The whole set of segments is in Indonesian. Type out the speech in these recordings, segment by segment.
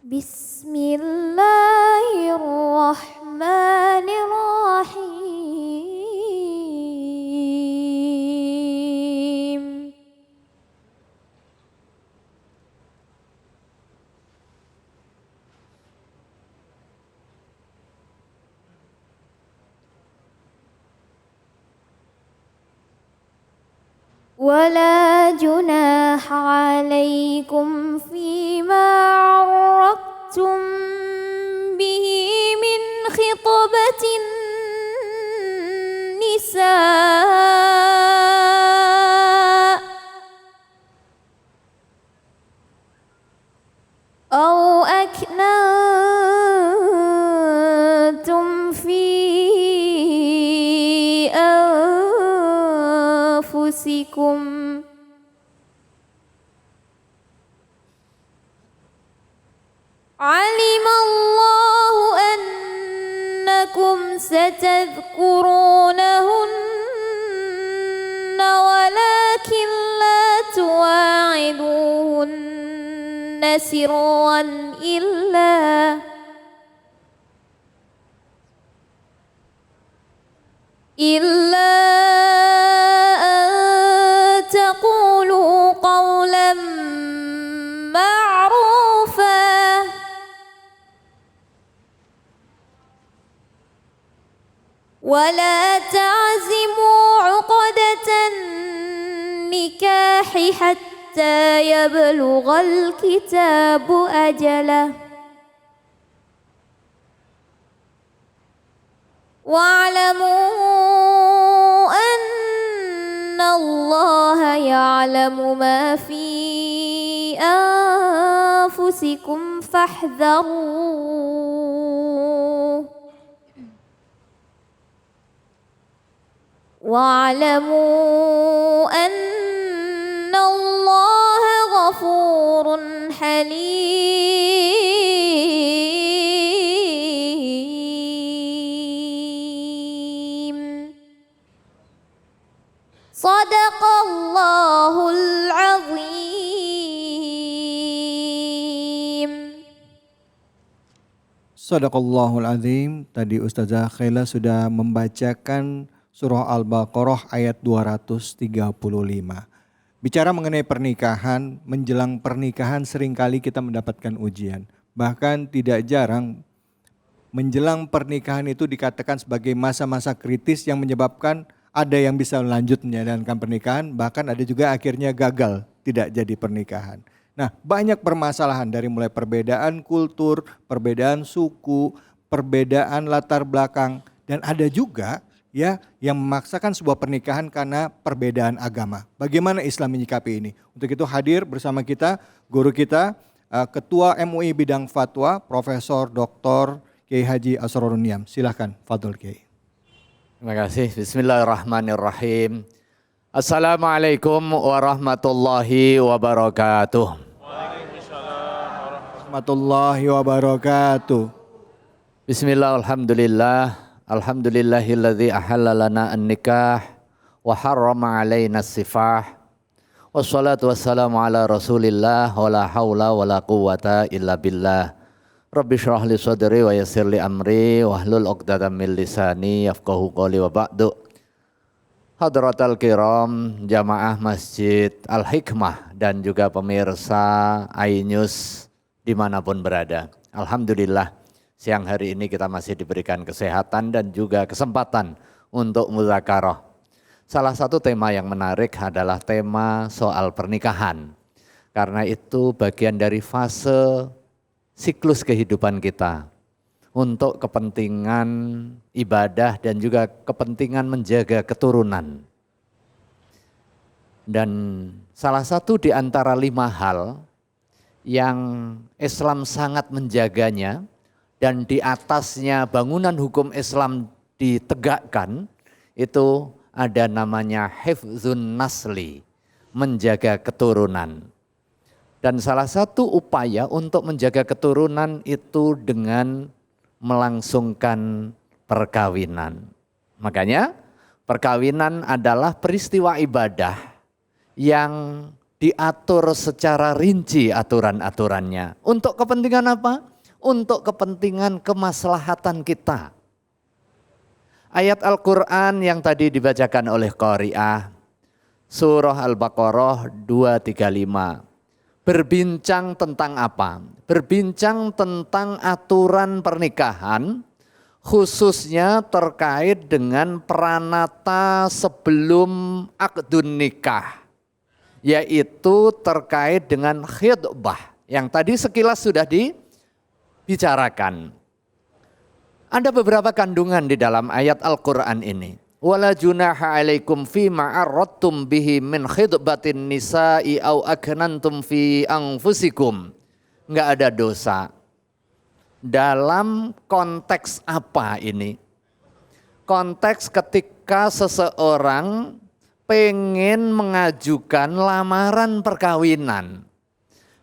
Bismillahirrahmanirrahim. ولا جناح عليكم فيما عرضتم به من خطبة النساء أو أكننتم في أنفسكم علم الله أنكم ستذكرونهن ولكن لا تواعدوهن سرا إلا أن تقولوا قولا معروفا ولا تعزموا عقدة النكاح حتى يبلغ الكتاب أجله واعلموا أن الله يعلم ما في أنفسكم فاحذروه واعلموا أن الله غفور حليم صدق الله العظيم. Sadaqallahul Azim. Tadi Ustazah Khaila sudah membacakan Surah Al-Baqarah ayat 235. Bicara mengenai pernikahan, menjelang pernikahan seringkali kita mendapatkan ujian. Bahkan tidak jarang menjelang pernikahan itu dikatakan sebagai masa-masa kritis yang menyebabkan ada yang bisa lanjut menjalankan pernikahan, bahkan ada juga akhirnya gagal tidak jadi pernikahan. Nah, banyak permasalahan dari mulai perbedaan kultur, perbedaan suku, perbedaan latar belakang, dan ada juga ya yang memaksakan sebuah pernikahan karena perbedaan agama. Bagaimana Islam menyikapi ini? Untuk itu hadir bersama kita guru kita, Ketua MUI Bidang Fatwa, Profesor Dr. Kiai Haji Asrorun Niam. Silahkan, Fadhol Kiai. Terima kasih. Bismillahirrahmanirrahim. Assalamualaikum warahmatullahi wabarakatuh. Waalaikumsalam warahmatullahi wabarakatuh. Bismillah, alhamdulillah. Alhamdulillahilladzi ahalla lana an-nikah wa harrama alaina as-sifah. Wassalatu wassalamu ala Rasulillah wa la haula wa la quwwata illa billah. Rabbi shrah li sadri wa yassir li amri wahlul 'uqdatam min lisani yafqahu qawli wa ba'du. Hadratal kiram, jamaah Masjid Al-Hikmah dan juga pemirsa iNews dimanapun berada. Alhamdulillah. Siang hari ini kita masih diberikan kesehatan dan juga kesempatan untuk mudzakarah. Salah satu tema yang menarik adalah tema soal pernikahan. Karena itu bagian dari fase siklus kehidupan kita. Untuk kepentingan ibadah dan juga kepentingan menjaga keturunan. Dan salah satu di antara 5 hal yang Islam sangat menjaganya, dan di atasnya bangunan hukum Islam ditegakkan, itu ada namanya hifdzun nasli, menjaga keturunan. Dan salah satu upaya untuk menjaga keturunan itu dengan melangsungkan perkawinan. Makanya perkawinan adalah peristiwa ibadah yang diatur secara rinci aturan-aturannya. Untuk kepentingan apa? Untuk kepentingan kemaslahatan kita. Ayat Al-Quran yang tadi dibacakan oleh Qari'ah, Surah Al-Baqarah 235. Berbincang tentang apa? Berbincang tentang aturan pernikahan, khususnya terkait dengan pranata sebelum akdun nikah, yaitu terkait dengan khidbah yang tadi sekilas sudah dibicarakan. Ada beberapa kandungan di dalam ayat Al-Quran ini. Wala junaha alaikum fima arradtum bihi min khidbatin nisa'i au aknantum fi anfusikum. Enggak ada dosa. Dalam konteks apa ini? Konteks ketika seseorang pengen mengajukan lamaran perkawinan.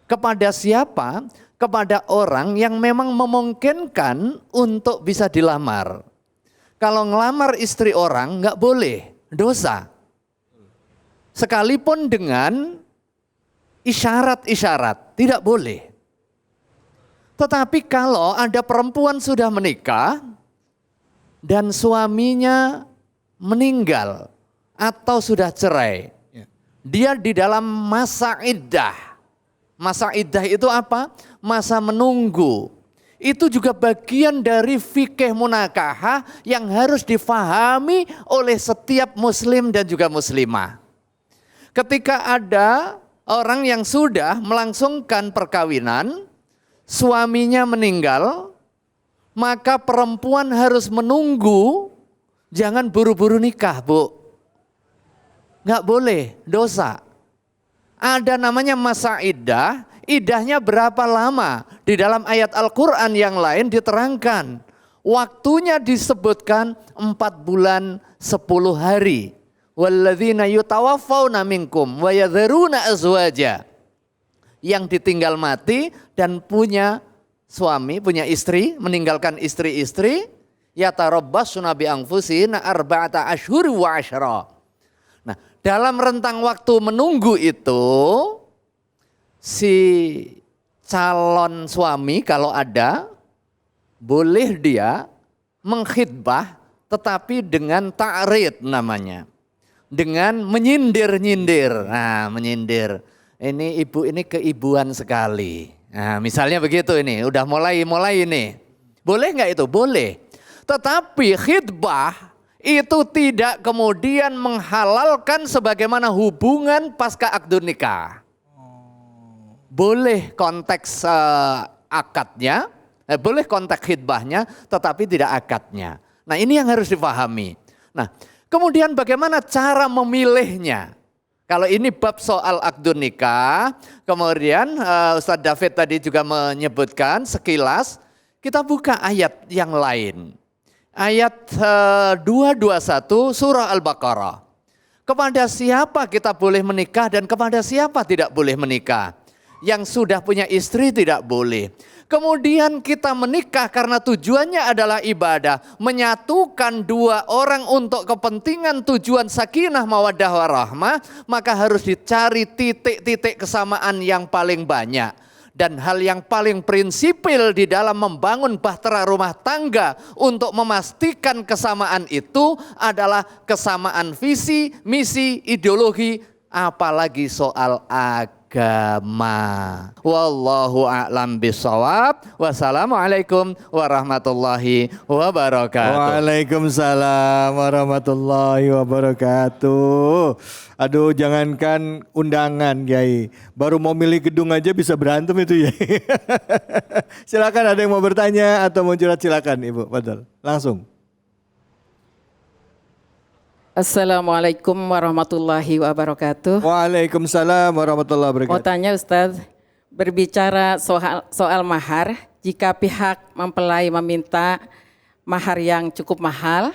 Kepada siapa? Kepada orang yang memang memungkinkan untuk bisa dilamar. Kalau ngelamar istri orang nggak boleh, dosa. Sekalipun dengan isyarat-isyarat, tidak boleh. Tetapi kalau ada perempuan sudah menikah dan suaminya meninggal atau sudah cerai, dia di dalam masa iddah. Masa iddah itu apa? Masa menunggu. Itu juga bagian dari fikih munakahah yang harus difahami oleh setiap muslim dan juga muslimah. Ketika ada orang yang sudah melangsungkan perkawinan, suaminya meninggal, maka perempuan harus menunggu, jangan buru-buru nikah, Bu. Nggak boleh, dosa. Ada namanya masa iddah. Iddahnya berapa lama? Di dalam ayat Al-Quran yang lain diterangkan. Waktunya disebutkan 4 bulan 10 hari. Walladzina yutawaffawna minkum wa yadharuna azwaja. Yang ditinggal mati dan punya suami, punya istri, meninggalkan istri-istri. Yatarabbasuna bi anfusina arba'ata ashhur wa asyra. Nah, dalam rentang waktu menunggu itu, si calon suami kalau ada, boleh dia mengkhidbah tetapi dengan ta'rid namanya. Dengan menyindir-nyindir. Nah, menyindir. Ini ibu ini keibuan sekali. Nah, misalnya begitu ini, udah mulai ini. Boleh nggak itu? Boleh. Tetapi khidbah itu tidak kemudian menghalalkan sebagaimana hubungan pasca akdun nikah. Boleh konteks akadnya, boleh konteks khidbahnya, tetapi tidak akadnya. Nah, ini yang harus dipahami. Nah, kemudian bagaimana cara memilihnya? Kalau ini bab soal akdun nikah, kemudian Ustadz David tadi juga menyebutkan sekilas, kita buka ayat yang lain. Ayat 221 surah Al-Baqarah. Kepada siapa kita boleh menikah dan kepada siapa tidak boleh menikah? Yang sudah punya istri tidak boleh. Kemudian kita menikah karena tujuannya adalah ibadah. Menyatukan dua orang untuk kepentingan tujuan sakinah mawaddah warahmah. Maka harus dicari titik-titik kesamaan yang paling banyak. Dan hal yang paling prinsipil di dalam membangun bahtera rumah tangga untuk memastikan kesamaan itu adalah kesamaan visi, misi, ideologi, apalagi soal agama. Wallahu a'lam bishawab. Wassalamualaikum warahmatullahi wabarakatuh. Waalaikumsalam warahmatullahi wabarakatuh. Aduh, jangankan undangan, Kiai. Baru mau milih gedung aja bisa berantem itu, ya. Silakan, ada yang mau bertanya atau mau curhat, silakan Ibu. Fadhal. Langsung. Assalamualaikum warahmatullahi wabarakatuh. Waalaikumsalam warahmatullahi wabarakatuh. Mau tanya Ustadz, berbicara soal mahar, jika pihak mempelai meminta mahar yang cukup mahal,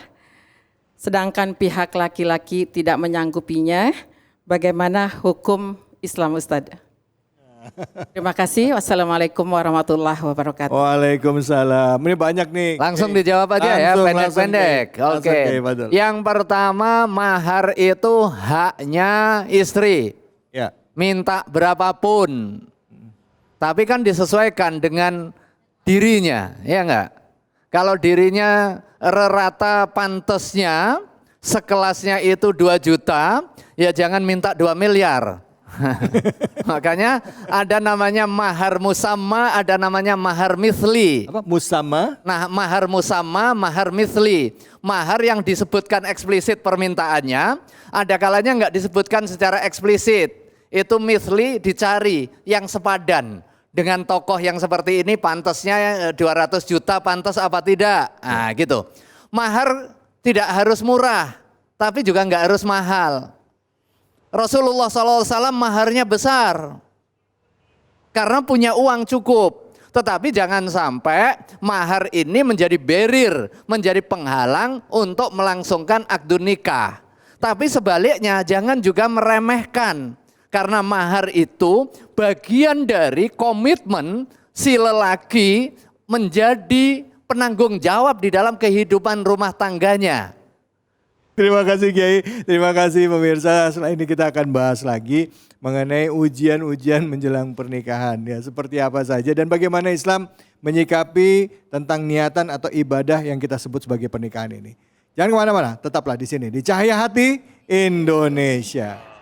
sedangkan pihak laki-laki tidak menyanggupinya, bagaimana hukum Islam Ustadz? Terima kasih. Wassalamualaikum warahmatullahi wabarakatuh. Waalaikumsalam. Ini banyak nih. Langsung dijawab aja ya, pendek-pendek. Oke. Yang pertama, mahar itu haknya istri. Ya. minta berapapun. Tapi kan disesuaikan dengan dirinya, ya enggak? Kalau dirinya rata pantasnya sekelasnya itu 2 juta, ya jangan minta 2 miliar. Makanya ada namanya mahar musamma, ada namanya mahar misli. Apa? Musamma? Nah, mahar musamma, mahar misli. Mahar yang disebutkan eksplisit permintaannya, ada kalanya enggak disebutkan secara eksplisit. Itu misli dicari yang sepadan. Dengan tokoh yang seperti ini pantasnya 200 juta pantas apa tidak? Nah gitu. Mahar tidak harus murah, tapi juga enggak harus mahal. Rasulullah SAW maharnya besar karena punya uang cukup. Tetapi jangan sampai mahar ini menjadi barrier, menjadi penghalang untuk melangsungkan akad nikah. Tapi sebaliknya jangan juga meremehkan. Karena mahar itu bagian dari komitmen si lelaki menjadi penanggung jawab di dalam kehidupan rumah tangganya. Terima kasih Kiai, terima kasih pemirsa. Setelah ini kita akan bahas lagi mengenai ujian-ujian menjelang pernikahan. Ya, seperti apa saja dan bagaimana Islam menyikapi tentang niatan atau ibadah yang kita sebut sebagai pernikahan ini. Jangan kemana-mana, tetaplah di sini di Cahaya Hati Indonesia.